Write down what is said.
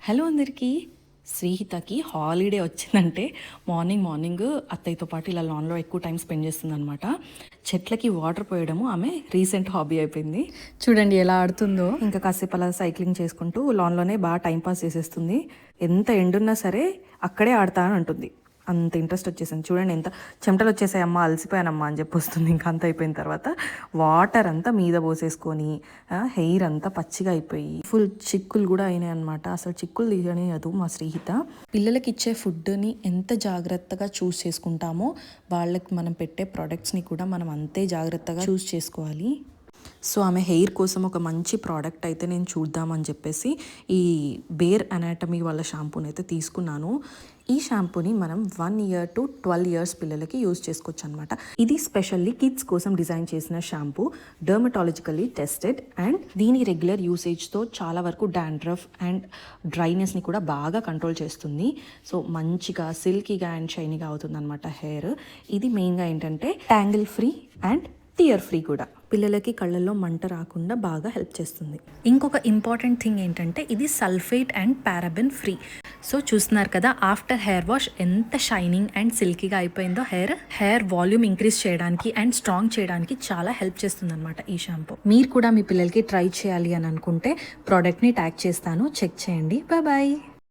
Hello అందరికీ. శ్రీహితకి holiday వచ్చిందంటే morning అత్తయ్యతో పాటు ఇలా లాన్లో ఎక్కువ టైం స్పెండ్ చేస్తుందన్నమాట. చెట్లకి వాటర్ పోయడము ఆమె రీసెంట్ హాబీ అయిపోయింది. చూడండి ఎలా ఆడుతుందో. ఇంకా కాసేపు అలా సైక్లింగ్ చేసుకుంటూ లాన్లోనే బాగా టైం పాస్ చేసేస్తుంది. ఎంత ఎండున్నా సరే అక్కడే ఆడతా అని అంటుంది. అంత ఇంట్రెస్ట్ వచ్చేసింది. చూడండి ఎంత చెమటలు వచ్చేసాయి, అమ్మ అలసిపోయానమ్మా అని చెప్పి వస్తుంది. ఇంకా అంత అయిపోయిన తర్వాత వాటర్ అంతా మీద పోసేసుకొని హెయిర్ అంతా పచ్చిగా అయిపోయి ఫుల్ చిక్కులు కూడా అయినాయి అనమాట. అసలు చిక్కులు తీయనియదు మా శ్రీహిత. పిల్లలకి ఇచ్చే ఫుడ్ని ఎంత జాగ్రత్తగా చూస్ చేసుకుంటామో వాళ్ళకి మనం పెట్టే ప్రోడక్ట్స్ని కూడా మనం అంతే జాగ్రత్తగా చూస్ చేసుకోవాలి. సో ఆమె హెయిర్ కోసం ఒక మంచి ప్రోడక్ట్ అయితే నేను చూద్దామని చెప్పేసి ఈ బేర్ అనాటమీ వాళ్ళ షాంపూని అయితే తీసుకున్నాను. ఈ షాంపూని మనం 1 year to 12 years పిల్లలకి యూజ్ చేసుకోవచ్చు అనమాట. ఇది స్పెషల్లీ కిడ్స్ కోసం డిజైన్ చేసిన షాంపూ, డర్మటాలజికల్లీ టెస్టెడ్ అండ్ దీని రెగ్యులర్ యూసేజ్తో చాలా వరకు డాండ్రఫ్ అండ్ డ్రైనెస్ని కూడా బాగా కంట్రోల్ చేస్తుంది. సో మంచిగా సిల్కీగా అండ్ షైనీగా అవుతుంది అనమాట హెయిర్. ఇది మెయిన్గా ఏంటంటే tangle free and tear free కూడా. పిల్లలకి కళ్ళల్లో మంట రాకుండా బాగా హెల్ప్ చేస్తుంది. ఇంకొక ఇంపార్టెంట్ థింగ్ ఏంటంటే ఇది sulphate and paraben free. So చూస్తున్నారు కదా, ఆఫ్టర్ హెయిర్ వాష్ ఎంత షైనింగ్ అండ్ సిల్కీగా అయిపోయిందో. హెయిర్ వాల్యూమ్ ఇంక్రీజ్ చేయడానికి అండ్ స్ట్రాంగ్ చేయడానికి చాలా హెల్ప్ చేస్తుంది అనమాట ఈ షాంపూ. మీరు కూడా మీ పిల్లలకి ట్రై చేయాలి అని అనుకుంటే ప్రోడక్ట్ని ట్యాగ్ చేస్తాను, చెక్ చేయండి. బాయ్.